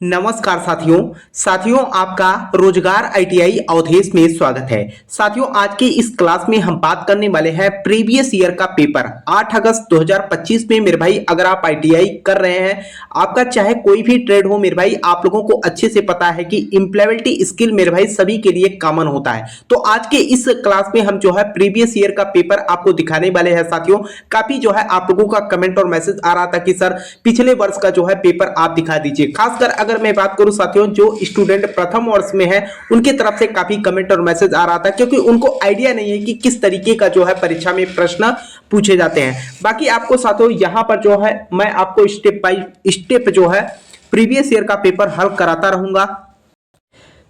नमस्कार साथियों आपका रोजगार आईटीआई अवधेश में स्वागत है। साथियों आज की इस क्लास में हम बात करने वाले हैं प्रीवियस ईयर का पेपर 8 अगस्त 2025 में। मेरे भाई अगर आप आईटीआई कर रहे हैं, आपका चाहे कोई भी ट्रेड हो, मेरे भाई आप लोगों को अच्छे से पता है कि इम्प्लॉयबिलिटी स्किल मेरे भाई सभी के लिए कॉमन होता है। तो आज के इस क्लास में हम जो है प्रीवियस ईयर का पेपर आपको दिखाने वाले हैं। साथियों काफी जो है आप लोगों का कमेंट और मैसेज आ रहा था कि सर पिछले वर्ष का जो है पेपर आप दिखा दीजिए। खासकर अगर मैं बात करूं साथियों, जो स्टूडेंट प्रथम वर्ष में है उनके तरफ से काफी कमेंट और मैसेज आ रहा था, क्योंकि उनको आइडिया नहीं है कि किस तरीके का जो है परीक्षा में प्रश्न पूछे जाते हैं। बाकी आपको साथियों यहां पर जो है मैं आपको स्टेप बाय स्टेप जो है प्रीवियस ईयर का पेपर हल कराता रहूंगा।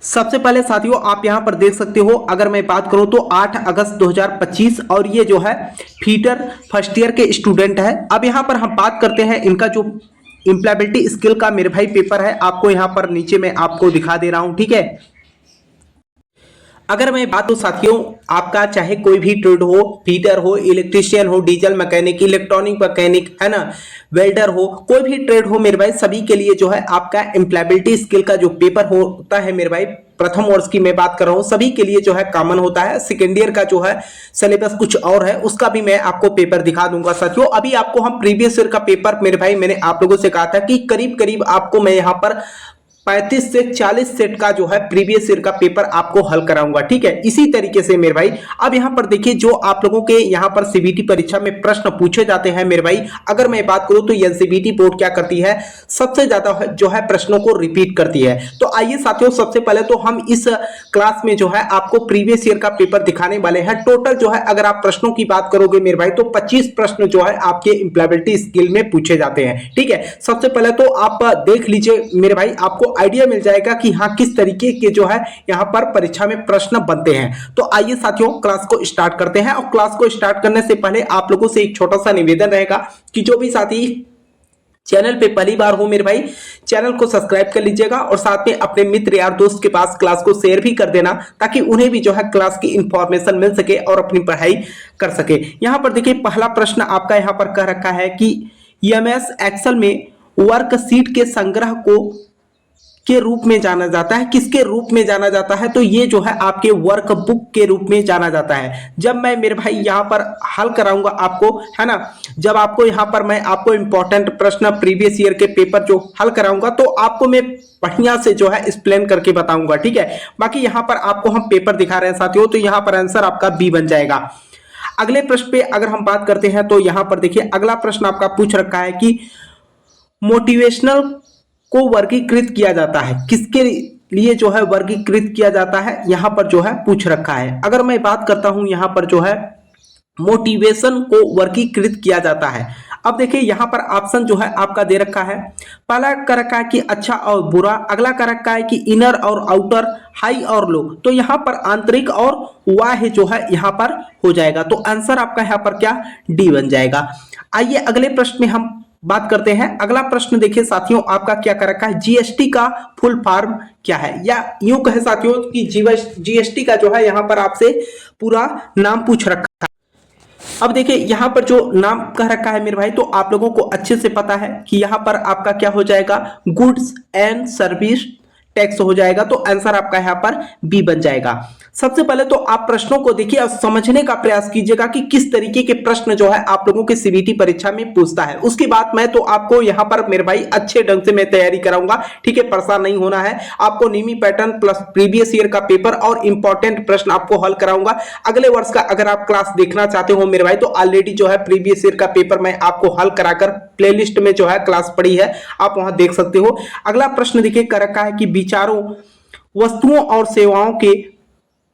सबसे पहले साथियों आप यहां पर देख सकते हो, अगर मैं बात करूं तो 8 अगस्त 2025 और ये जो है फीटर फर्स्ट ईयर के स्टूडेंट है। अब यहां पर हम बात करते हैं इनका जो इम्प्लॉयबिलिटी स्किल का मेरे भाई पेपर है, आपको यहां पर नीचे में आपको दिखा दे रहा हूं। ठीक है, अगर मैं बात तो साथियों आपका चाहे कोई भी ट्रेड हो, फीटर हो, इलेक्ट्रीशियन हो, डीजल मैकेनिक, इलेक्ट्रॉनिक मैकेनिक है ना, वेल्डर हो, कोई भी ट्रेड हो मेरे भाई, सभी के लिए जो है आपका एम्प्लॉयबिलिटी स्किल का जो पेपर होता है मेरे भाई, प्रथम वर्ष की मैं बात कर रहा हूं, सभी के लिए जो है कॉमन होता है। सेकेंड ईयर का जो है सिलेबस कुछ और है, उसका भी मैं आपको पेपर दिखा दूंगा। साथियों अभी आपको हम प्रीवियस ईयर का पेपर मेरे भाई मैंने आप लोगों से कहा था कि करीब करीब आपको मैं यहां पर 35 से 40 सेट का जो है प्रीवियस ईयर का पेपर आपको हल कराऊंगा। ठीक है, इसी तरीके से मेरे भाई अब यहां पर देखिए जो आप लोगों के यहां पर सीबीटी परीक्षा में प्रश्न पूछे जाते हैं मेरे भाई, अगर मैं बात करूं तो एनसीबीटी बोर्ड क्या करती है, सबसे ज्यादा जो है प्रश्नों को रिपीट करती है। तो आइए साथियों सबसे पहले तो हम इस क्लास में जो है आपको प्रीवियस ईयर का पेपर दिखाने वाले हैं। टोटल जो है अगर आप प्रश्नों की बात करोगे मेरे भाई तो 25 प्रश्न जो है आपके एम्प्लॉयबिलिटी स्किल में पूछे जाते हैं। ठीक है, सबसे पहले तो आप देख लीजिए मेरे भाई, आपको आइडिया मिल जाएगा कि हाँ किस तरीके के जो है यहां पर परीक्षा में प्रश्न बनते हैं। तो आइए साथियों क्लास को स्टार्ट करते हैं। और क्लास को स्टार्ट करने से पहले आप लोगों से एक छोटा सा निवेदन रहेगा कि जो भी साथी चैनल पे पहली बार हो मेरे भाई, चैनल को सब्सक्राइब कर लीजिएगा और साथ में अपने मित्र यार दोस्त के पास क्लास को शेयर भी कर देना, ताकि उन्हें भी जो है क्लास की इंफॉर्मेशन मिल सके और अपनी पढ़ाई कर सके। यहां पर देखिए पहला प्रश्न आपका यहां पर कह रखा है कि एमएस एक्सेल में वर्कशीट के संग्रह को के रूप में जाना जाता है, किसके रूप में जाना जाता है, तो ये जो है आपके वर्कबुक के रूप में जाना जाता है। जब मैं मेरे भाई यहाँ पर हल कराऊंगा आपको, है ना, जब आपको यहाँ पर मैं आपको इंपॉर्टेंट प्रश्न प्रीवियस ईयर के पेपर जो हल कराऊंगा तो आपको मैं बढ़िया से जो है एक्सप्लेन करके बताऊंगा। ठीक है, बाकी यहाँ पर आपको हम पेपर दिखा रहे हैं साथियों, तो यहाँ पर आंसर आपका बी बन जाएगा। अगले प्रश्न पे अगर हम बात करते हैं तो यहाँ पर देखिए अगला प्रश्न आपका पूछ रखा है कि मोटिवेशनल को वर्गीकृत किया जाता है, किसके लिए जो है वर्गीकृत किया जाता है, यहां पर जो है पूछ रखा है। अगर मैं बात करता हूं यहां पर जो है मोटिवेशन को वर्गीकृत किया जाता है। अब देखिए यहां पर ऑप्शन जो है आपका दे रखा है, पहला कर रखा है कि अच्छा और बुरा, अगला कर रखा है कि इनर और आउटर, हाई और लो, तो यहां पर आंतरिक और बाह्य जो है यहां पर हो जाएगा। तो आंसर आपका यहां पर क्या, डी बन जाएगा। आइए अगले प्रश्न में हम बात करते हैं। अगला प्रश्न देखिए साथियों आपका क्या कर रखा है, जीएसटी का फुल फॉर्म क्या है, या यूं कहे साथियों कि जीएसटी का जो है यहां पर आपसे पूरा नाम पूछ रखा है। अब देखिए यहां पर जो नाम कह रखा है मेरे भाई, तो आप लोगों को अच्छे से पता है कि यहां पर आपका क्या हो जाएगा, गुड्स एंड सर्विस टैक्स हो जाएगा। तो आंसर आपका यहां पर बी बन जाएगा। सबसे पहले तो आप प्रश्नों को देखिए और समझने का प्रयास कीजिएगा कि किस तरीके के प्रश्न जो है आप लोगों के सीबीटी परीक्षा में पूछता है। उसके बाद मैं तो आपको यहां पर मेरे भाई अच्छे ढंग से मैं तैयारी कराऊंगा। ठीक है, परेशान नहीं होना है, आपको नीमी पैटर्न प्लस प्रीवियस ईयर का पेपर और इंपॉर्टेंट प्रश्न आपको हल कराऊंगा। अगले वर्ष का अगर आप क्लास देखना चाहते हो मेरे भाई, तो ऑलरेडी जो है प्रीवियस ईयर का पेपर मैं आपको हल कराकर प्लेलिस्ट में जो है क्लास पड़ी है, आप वहां देख सकते हो। अगला प्रश्न देखिए कर रखा है कि विचारों, वस्तुओं और सेवाओं के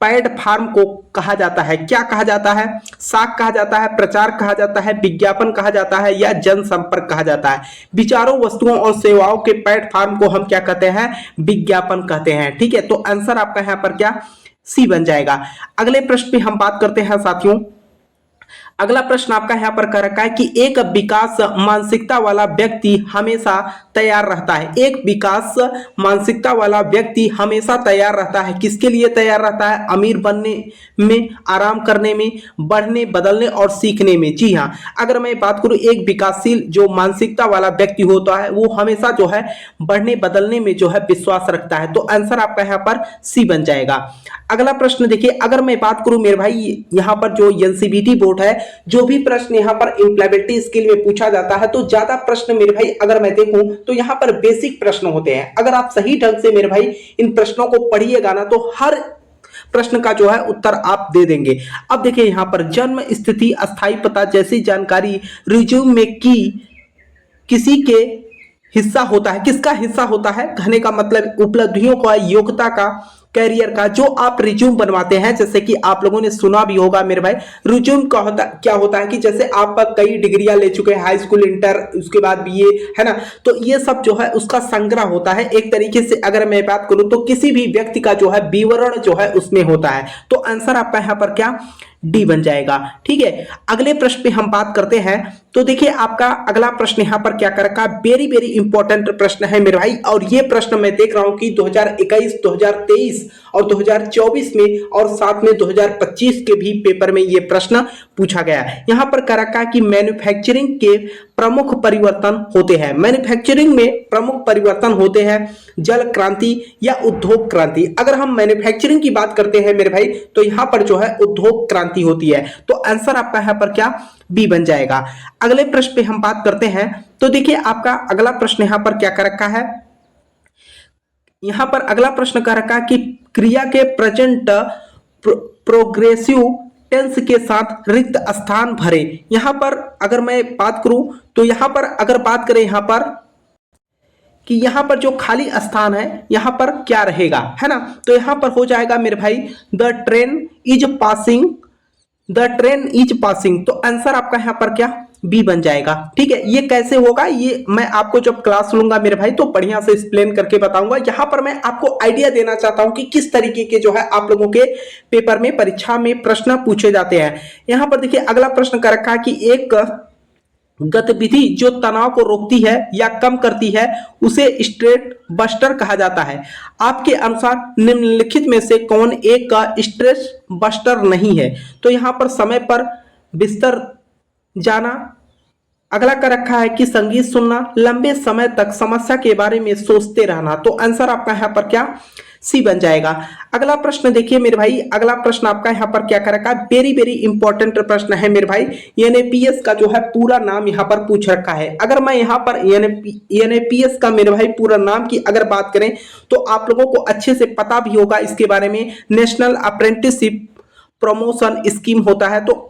प्लेटफॉर्म को कहा जाता है, क्या कहा जाता है, साख कहा जाता है, प्रचार कहा जाता है, विज्ञापन कहा जाता है, या जनसंपर्क कहा जाता है। विचारों, वस्तुओं और सेवाओं के प्लेटफॉर्म को हम क्या कहते हैं, विज्ञापन कहते हैं। ठीक है, तो आंसर आपका यहां पर क्या, सी बन जाएगा। अगले प्रश्न पे हम बात करते हैं साथियों। अगला प्रश्न आपका यहाँ पर कर रखा है कि एक विकास मानसिकता वाला व्यक्ति हमेशा तैयार रहता है। एक विकास मानसिकता वाला व्यक्ति हमेशा तैयार रहता है। किसके लिए तैयार रहता है? अमीर बनने में, आराम करने में, बढ़ने, बदलने और सीखने में। जी हाँ, अगर मैं बात करूं एक विकासशील जो मानसिकता वाला व्यक्ति होता है वो हमेशा जो है बढ़ने बदलने में जो है विश्वास रखता है। तो आंसर आपका यहाँ पर सी बन जाएगा। अगला प्रश्न देखिए, अगर मैं बात करूं मेरे भाई यहाँ पर जो एनसीबीटी बोर्ड है, जो भी प्रश्न यहाँ पर इंप्लॉयबिलिटी स्किल में पूछा जाता है तो ज्यादा प्रश्न मेरे भाई अगर मैं देखूं तो यहाँ पर बेसिक प्रश्न होते हैं। अगर आप सही ढंग से मेरे भाई इन प्रश्नों को पढ़िएगा ना तो हर प्रश्न का जो है उत्तर आप दे देंगे। अब देखिए यहाँ पर जन्म, स्थिति, अस्थायी पता जैसी जानकारी रिज्यूम में की किसी के हिस्सा होता है। किसका हिस्सा होता है? कहने का मतलब उपलब्धियों का, योग्यता का, कैरियर का। जो आप रिज्यूम बनवाते हैं, जैसे कि आप लोगों ने सुना भी होगा मेरे भाई, रिज्यूम का क्या होता है कि जैसे आप कई डिग्रियां ले चुके हैं, हाई स्कूल, इंटर, उसके बाद बीए, है ना, तो ये सब जो है उसका संग्रह होता है। एक तरीके से अगर मैं बात करूं तो किसी भी व्यक्ति का जो है विवरण जो है उसमें होता है। तो आंसर आपका यहाँ पर क्या? डी बन जाएगा। ठीक है, अगले प्रश्न पे हम बात करते हैं। तो देखिए आपका अगला प्रश्न यहाँ पर क्या कर रखा है, वेरी वेरी इंपॉर्टेंट प्रश्न है मेरे भाई। और ये प्रश्न मैं देख रहा हूं कि 2021, 2023 और 2024 में और साथ में 2025 के भी पेपर में ये प्रश्न पूछा गया है। यहाँ पर कर रखा है कि मैन्युफैक्चरिंग के प्रमुख परिवर्तन होते हैं। मैन्युफैक्चरिंग में प्रमुख परिवर्तन होते हैं जल क्रांति या उद्योग क्रांति। अगर हम मैन्युफैक्चरिंग की बात करते हैं मेरे भाई तो यहाँ पर जो है उद्योग क्रांति होती है। तो आंसर आपका यहाँ पर क्या? बी बन जाएगा। अगले प्रश्न पे हम बात करते हैं। तो देखिए आपका अगला प्रश्न यहाँ पर क्या कर रखा है, यहाँ पर अगला प्रश्न कर रखा है कि क्रिया के प्रेजेंट प्रोग्रेसिव टेंस के साथ रिक्त स्थान भरे। यहां पर अगर मैं बात करूं तो यहां पर अगर बात करें यहां पर कि यहां पर जो खाली स्थान है यहां पर क्या रहेगा, है ना, तो यहां पर हो जाएगा मेरे भाई the train is passing, the train is passing. तो आंसर आपका यहां पर क्या? बी बन जाएगा। ठीक है, ये कैसे होगा ये मैं आपको जब क्लास लूंगा मेरे भाई तो बढ़िया से एक्सप्लेन करके बताऊंगा। यहां पर मैं आपको आइडिया देना चाहता हूं कि किस तरीके के जो है आप लोगों के पेपर में, परीक्षा में प्रश्न पूछे जाते हैं। यहां पर देखिए अगला प्रश्न कर रखा है कि एक गतिविधि जो तनाव को रोकती है या कम करती है उसे स्ट्रेस बस्टर कहा जाता है। आपके अनुसार निम्नलिखित में से कौन एक का स्ट्रेस बस्टर नहीं है? तो यहां पर समय पर बिस्तर जाना, अगला कर रखा है कि संगीत सुनना, लंबे समय तक समस्या के बारे में सोचते रहना। तो आंसर आपका यहाँ पर क्या? सी बन जाएगा। अगला प्रश्न देखिए मेरे भाई, अगला प्रश्न आपका यहाँ पर क्या कर रखा है, वेरी वेरी इंपॉर्टेंट प्रश्न है मेरे भाई। एनएपीएस का जो है पूरा नाम यहाँ पर पूछ रखा है। अगर मैं यहाँ पर एनएपीएस का मेरे भाई पूरा नाम की अगर बात करें तो आप लोगों को अच्छे से पता भी होगा इसके बारे में, नेशनल अप्रेंटिसशिप प्रमोशन स्कीम होता है। तो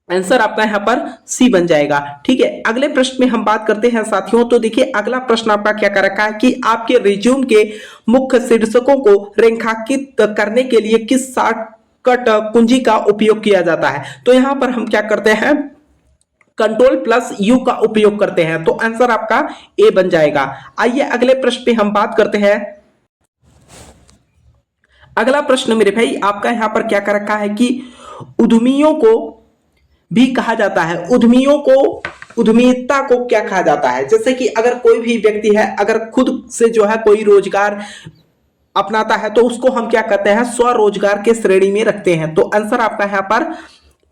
आंसर आपका यहाँ पर सी बन जाएगा। ठीक है, अगले प्रश्न में हम बात करते हैं साथियों। तो देखिए अगला प्रश्न आपका क्या कर रखा है कि आपके रिज्यूम के मुख्य शीर्षकों को रेखांकित करने के लिए किस शॉर्टकट कुंजी का उपयोग किया जाता है? तो यहाँ पर हम क्या करते हैं, Ctrl+U का उपयोग करते हैं। तो आंसर आपका ए बन जाएगा। आइए अगले प्रश्न पे हम बात करते हैं। अगला प्रश्न मेरे भाई आपका यहाँ पर क्या कर रखा है कि उद्यमियों को भी कहा जाता है, उद्यमियों को, उद्यमिता को क्या कहा जाता है? जैसे कि अगर कोई भी व्यक्ति है अगर खुद से जो है कोई रोजगार अपनाता है तो उसको हम क्या कहते हैं, स्वरोजगार के श्रेणी में रखते हैं। तो आंसर आपका यहाँ पर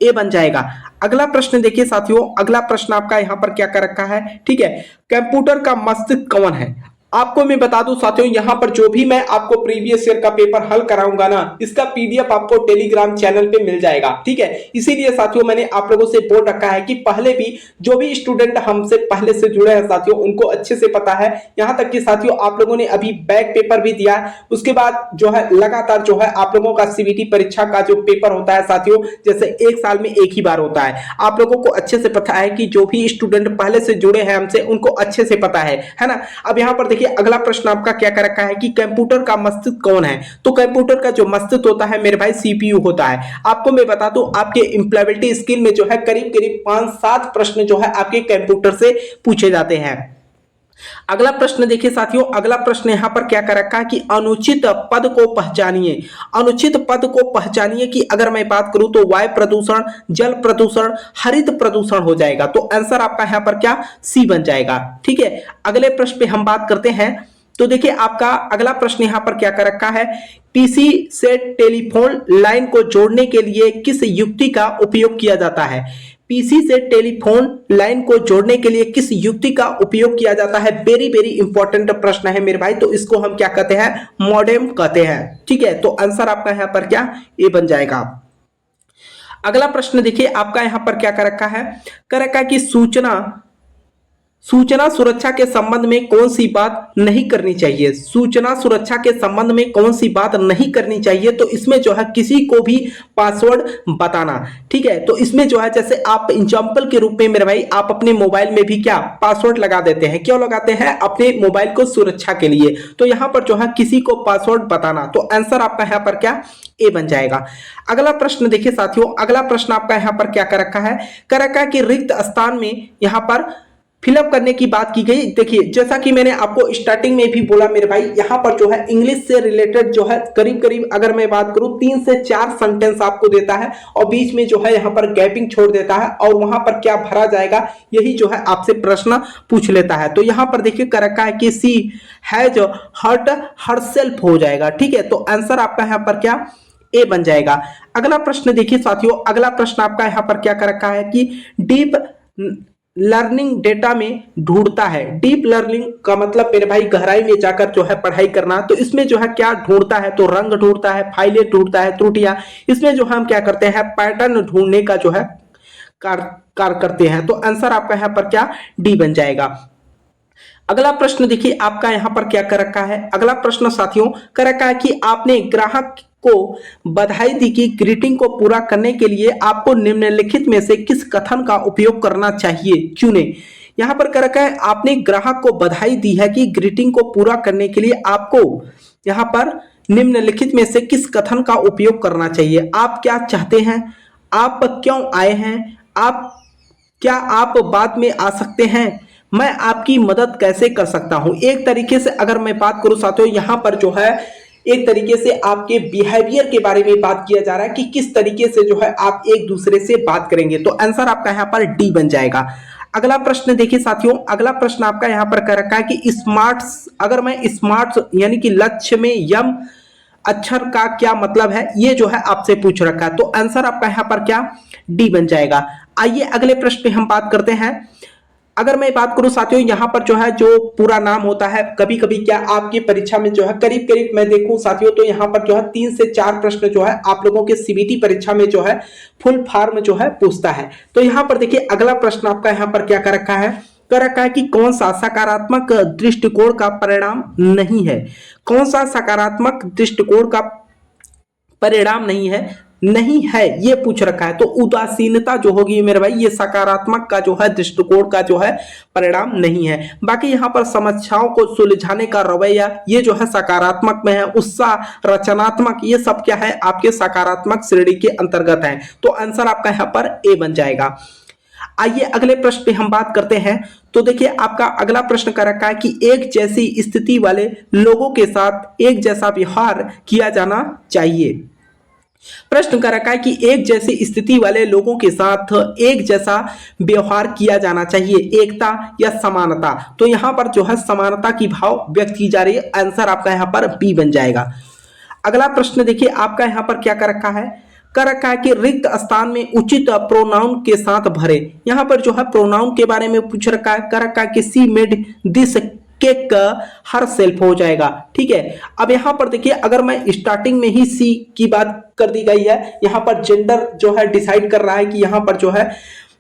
ए बन जाएगा। अगला प्रश्न देखिए साथियों, अगला प्रश्न आपका यहाँ पर क्या कर रखा है, ठीक है, कंप्यूटर का मस्तिष्क कौन है? आपको मैं बता दूं साथियों, यहां पर जो भी मैं आपको प्रीवियस ईयर का पेपर हल कराऊंगा ना, इसका पीडीएफ आपको टेलीग्राम चैनल पे मिल जाएगा। ठीक है, इसीलिए साथियों मैंने आप लोगों से बोल रखा है कि पहले भी जो भी स्टूडेंट हमसे पहले से जुड़े हैं साथियों उनको अच्छे से पता है। यहां तक कि साथियों आप लोगों ने अभी बैक पेपर भी दिया है, उसके बाद जो है लगातार जो है आप लोगों का सीबीटी परीक्षा का जो पेपर होता है साथियों, जैसे एक साल में एक ही बार होता है। आप लोगों को अच्छे से पता है कि जो भी स्टूडेंट पहले से जुड़े हैं हमसे उनको अच्छे से पता है ना। अब यहाँ पर देखिए अगला प्रश्न आपका क्या कर रखा है कि कंप्यूटर का मस्तिष्क कौन है? तो कंप्यूटर का जो मस्तिष्क होता है मेरे भाई सीपीयू होता है। आपको मैं बता दूं आपके एम्प्लॉयबिलिटी स्किल में जो है करीब करीब 5-7 प्रश्न जो है आपके कंप्यूटर से पूछे जाते हैं। अगला प्रश्न देखिए साथियों, अगला प्रश्न यहाँ पर क्या कर रखा है कि अनुचित पद को पहचानिए। अनुचित पद को पहचानिए की अगर मैं बात करूं तो वायु प्रदूषण, जल प्रदूषण, हरित प्रदूषण हो जाएगा। तो आंसर आपका यहाँ पर क्या, सी बन जाएगा। ठीक है, अगले प्रश्न पे हम बात करते हैं। तो देखिए आपका अगला प्रश्न यहाँ पर क्या कर रखा है, पीसी से टेलीफोन लाइन को जोड़ने के लिए किस युक्ति का उपयोग किया जाता है। पीसी से टेलीफोन लाइन को जोड़ने के लिए किस युक्ति का उपयोग किया जाता है। वेरी वेरी इंपॉर्टेंट प्रश्न है मेरे भाई। तो इसको हम क्या कहते हैं, मॉडेम कहते हैं। ठीक है, तो आंसर आपका यहाँ पर क्या, ए बन जाएगा। अगला प्रश्न देखिए आपका यहाँ पर क्या कर रखा है, कर रखा है कि सूचना सुरक्षा के संबंध में कौन सी बात नहीं करनी चाहिए। सूचना सुरक्षा के संबंध में कौन सी बात नहीं करनी चाहिए। तो इसमें जो है किसी को भी पासवर्ड बताना। ठीक है, तो इसमें जो है जैसे आप एग्जांपल के रूप में मेरे भाई आप अपने मोबाइल में भी क्या पासवर्ड लगा देते हैं। क्यों लगाते हैं, अपने मोबाइल को सुरक्षा के लिए। तो यहाँ पर जो है किसी को पासवर्ड बताना। तो आंसर आपका यहाँ पर क्या, ए बन जाएगा। अगला प्रश्न देखिए साथियों, अगला प्रश्न आपका यहाँ पर क्या कर रखा है, कर रखा है कि रिक्त स्थान में यहाँ पर फिलअप करने की बात की गई। देखिए जैसा कि मैंने आपको स्टार्टिंग में भी बोला मेरे भाई, यहाँ पर जो है इंग्लिश से रिलेटेड जो है करीब करीब अगर मैं बात करूं 3 से 4 सेंटेंस आपको देता है और बीच में जो है यहाँ पर गैपिंग छोड़ देता है और वहां पर क्या भरा जाएगा यही जो है आपसे प्रश्न पूछ लेता है। तो यहाँ पर देखिए कर रखा है कि सी हैज हर्ट हरसेल्फ हो जाएगा। ठीक है, तो आंसर आपका यहाँ पर क्या, ए बन जाएगा। अगला प्रश्न देखिए साथियों, अगला प्रश्न आपका यहाँ पर क्या कर रखा है कि डीप लर्निंग डेटा में ढूंढता है। डीप लर्निंग का मतलब मेरे भाई गहराई में जाकर जो है पढ़ाई करना। तो इसमें जो है क्या ढूंढता है, तो रंग ढूंढता है, फाइलें ढूंढता है, त्रुटियां। इसमें जो हम क्या करते हैं, पैटर्न ढूंढने का जो है कार्य करते हैं। तो आंसर आपका यहाँ पर क्या, डी बन जाएगा। अगला प्रश्न देखिए आपका यहाँ पर क्या कर रखा है, अगला प्रश्न साथियों कर रखा है कि आपने ग्राहक को बधाई दी कि ग्रीटिंग को पूरा करने के लिए आपको निम्नलिखित में से किस कथन का उपयोग करना चाहिए, चुने। यहाँ पर कर रखा है आपने ग्राहक को बधाई दी है कि ग्रीटिंग को पूरा करने के लिए आपको यहाँ पर निम्नलिखित में से किस कथन का उपयोग करना चाहिए। आप क्या चाहते हैं, आप क्यों आए हैं, क्या आप बाद में आ सकते हैं, मैं आपकी मदद कैसे कर सकता हूं। एक तरीके से अगर मैं बात करूं साथियों, यहां पर जो है एक तरीके से आपके बिहेवियर के बारे में बात किया जा रहा है कि किस तरीके से जो है आप एक दूसरे से बात करेंगे। तो आंसर आपका यहां पर डी बन जाएगा। अगला प्रश्न देखिए साथियों, अगला प्रश्न आपका यहां पर कर रखा है कि स्मार्ट, अगर मैं स्मार्ट यानी कि लक्ष्य में यम अक्षर का क्या मतलब है, ये जो है आपसे पूछ रखा है। तो आंसर आपका यहां पर क्या, डी बन जाएगा। आइए अगले प्रश्न पे हम बात करते हैं। अगर मैं बात करूं साथियों, यहाँ पर जो है जो पूरा नाम होता है, कभी कभी क्या आपकी परीक्षा में जो है करीब करीब मैं देखूं साथियों तो यहाँ पर जो है 3 से 4 प्रश्न जो है आप लोगों के सीबीटी परीक्षा में जो है फुल फॉर्म जो है पूछता है। तो यहाँ पर देखिए अगला प्रश्न आपका यहाँ पर क्या कर रखा है, कर रखा है कि कौन सा सकारात्मक दृष्टिकोण का परिणाम नहीं है। कौन सा सकारात्मक दृष्टिकोण का परिणाम नहीं है ये पूछ रखा है। तो उदासीनता जो होगी मेरे भाई ये सकारात्मक का जो है दृष्टिकोण का जो है परिणाम नहीं है। बाकी यहाँ पर समस्याओं को सुलझाने का रवैया ये जो है सकारात्मक में है। उत्साह, रचनात्मक, ये सब क्या है आपके सकारात्मक श्रेणी के अंतर्गत है। तो आंसर आपका यहाँ पर ए बन जाएगा। आइए अगले प्रश्न पे हम बात करते हैं। तो देखिए आपका अगला प्रश्न कर रखा है कि एक जैसी स्थिति वाले लोगों के साथ एक जैसा व्यवहार किया जाना चाहिए। प्रश्न कर रखा है कि एक जैसी स्थिति वाले लोगों के साथ एक जैसा व्यवहार किया जाना चाहिए, एकता या समानता। तो यहां पर जो है समानता की भाव व्यक्त की जा रही है। आंसर आपका यहां पर बी बन जाएगा। अगला प्रश्न देखिए आपका यहां पर क्या कर रखा है, कर रखा है कि रिक्त स्थान में उचित प्रोनाउन के साथ भरे। यहां पर जो है प्रोनाउन के बारे में पूछ रखा है, कर रखा है कि सी made this cake her self हो जाएगा। ठीक है, अब यहां पर देखिए अगर मैं स्टार्टिंग में ही सी की बात कर दी गई है, यहां पर जेंडर जो है डिसाइड कर रहा है कि यहां पर जो है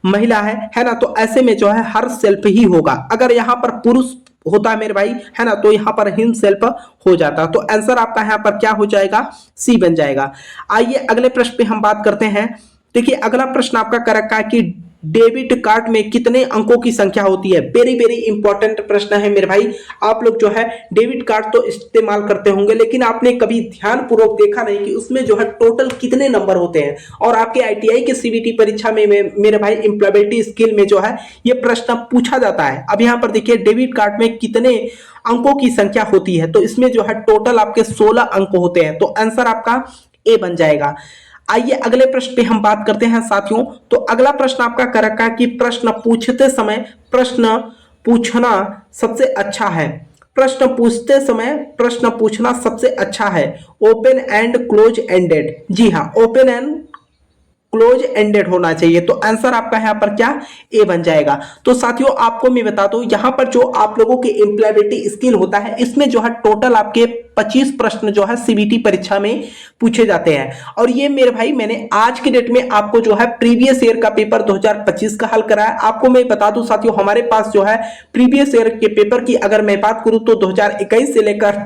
महिला है ना, तो ऐसे में जो है हर सेल्फ ही होगा। अगर यहां पर पुरुष होता है मेरे भाई है ना, तो यहां पर हिम सेल्फ हो जाता। तो आंसर आपका यहां पर क्या हो जाएगा, सी बन जाएगा। आइए अगले प्रश्न पे हम बात करते हैं। देखिए अगला प्रश्न आपका कर रखा है कि डेबिट कार्ड में कितने अंकों की संख्या होती है? वेरी वेरी इंपॉर्टेंट प्रश्न है मेरे भाई। आप लोग जो है डेबिट कार्ड तो इस्तेमाल करते होंगे, लेकिन आपने कभी ध्यानपूर्वक देखा नहीं कि उसमें जो है टोटल कितने नंबर होते हैं। और आपके आईटीआई के सीबीटी परीक्षा में मेरे भाई एम्प्लॉयबिलिटी स्किल में जो है ये प्रश्न पूछा जाता है। अब यहाँ पर देखिए डेबिट कार्ड में कितने अंकों की संख्या होती है, तो इसमें जो है टोटल आपके 16 अंक होते हैं, तो आंसर आपका ए बन जाएगा। आइए अगले प्रश्न पे हम बात करते हैं साथियों। तो अगला प्रश्न आपका कर रखा है कि प्रश्न पूछते समय प्रश्न पूछना सबसे अच्छा है। प्रश्न पूछते समय प्रश्न पूछना सबसे अच्छा है। ओपन एंड क्लोज एंडेड, जी हाँ, ओपन एंड क्लोज एंडेड होना चाहिए। तो आंसर आपका यहाँ पर क्या, ए बन जाएगा। तो साथियों आपको मैं बता दूं, यहाँ पर जो आप लोगों की एम्प्लॉयबिलिटी स्किल होता है, इसमें जो है टोटल आपके 25 प्रश्न जो है सीबीटी परीक्षा में पूछे जाते हैं। और ये मेरे भाई मैंने आज की डेट में आपको जो है प्रीवियस ईयर का पेपर 2025 का हल कराया। आपको मैं बता दूं साथियों, हमारे पास जो है प्रीवियस ईयर के पेपर की अगर मैं बात करूं तो 2021 से लेकर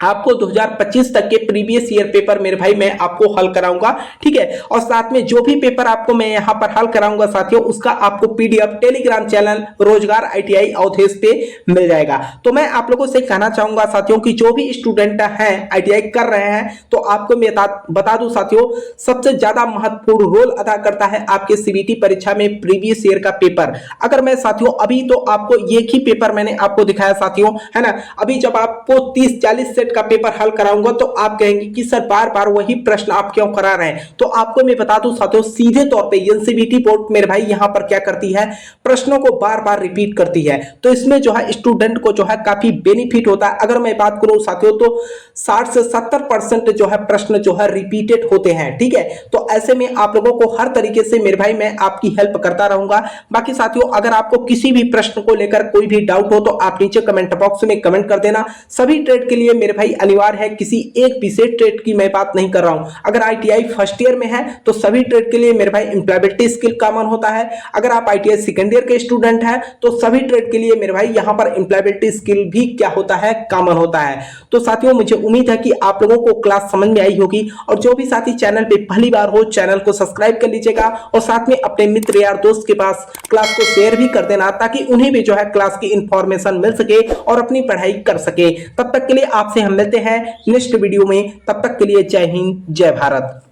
आपको 2025 तक के प्रीवियस ईयर पेपर मेरे भाई मैं आपको हल कराऊंगा, ठीक है। और साथ में जो भी पेपर आपको मैं यहां पर हल कराऊंगा साथियों, उसका आपको पीडीएफ टेलीग्राम चैनल रोजगार आईटीआई अवधेश पे मिल जाएगा। तो मैं आप लोगों से कहना चाहूंगा साथियों कि जो भी स्टूडेंट हैं आईटीआई कर रहे हैं, तो आपको मैं बता दूं साथियों, सबसे ज्यादा महत्वपूर्ण रोल अदा करता है आपके सीबीटी परीक्षा में प्रीवियस ईयर का पेपर। अगर मैं साथियों अभी तो आपको एक ही पेपर मैंने आपको दिखाया साथियों, है ना। अभी जब आपको 30-40 सेट का पेपर हल कराऊंगा तो आप कहेंगे कि सर बार बार वही प्रश्न आप क्यों करा रहे हैं। तो आपको मैं बता दूं साथियों, सीधे तौर पे एनसीबीटी बोर्ड मेरे भाई यहां पर क्या करती है, प्रश्नों को बार बार रिपीट करती है। तो इसमें जो है स्टूडेंट को जो है काफी बेनिफिट होता है। अगर मैं बात करूं साथियों तो 60 से 70% जो है प्रश्न जो है रिपीटेड होते हैं, ठीक है। तो ऐसे में आप लोगों को हर तरीके से मेरे भाई मैं आपकी हेल्प करता रहूंगा। बाकी साथियों अगर आपको किसी भी प्रश्न को लेकर कोई भी डाउट हो तो आप नीचे कमेंट बॉक्स में कमेंट कर देना। सभी ट्रेड के लिए मेरे भाई अनिवार्य है, किसी एक विशेष ट्रेड की मैं बात नहीं कर रहा हूं। अगर आईटीआई फर्स्ट ईयर में है तो सभी ट्रेड के लिए मेरे भाई एम्प्लॉयबिलिटी स्किल कॉमन होता है। अगर आप आईटीआई सेकंड ईयर के स्टूडेंट हैं तो सभी ट्रेड के लिए मेरे भाई यहां पर एम्प्लॉयबिलिटी स्किल भी क्या होता है, कॉमन होता है। तो साथियों मुझे उम्मीद है कि आप लोगों को क्लास समझ में आई होगी। और जो भी साथी चैनल पे पहली बार हो, चैनल को सब्सक्राइब कर लीजिएगा और साथ में अपने मित्र यार दोस्त के पास क्लास को शेयर भी कर देना, ताकि उन्हें भी जो है क्लास की इंफॉर्मेशन मिल सके और अपनी पढ़ाई कर सके। तब तक के लिए आपसे हम मिलते हैं नेक्स्ट वीडियो में। तब तक के लिए जय हिंद, जय भारत।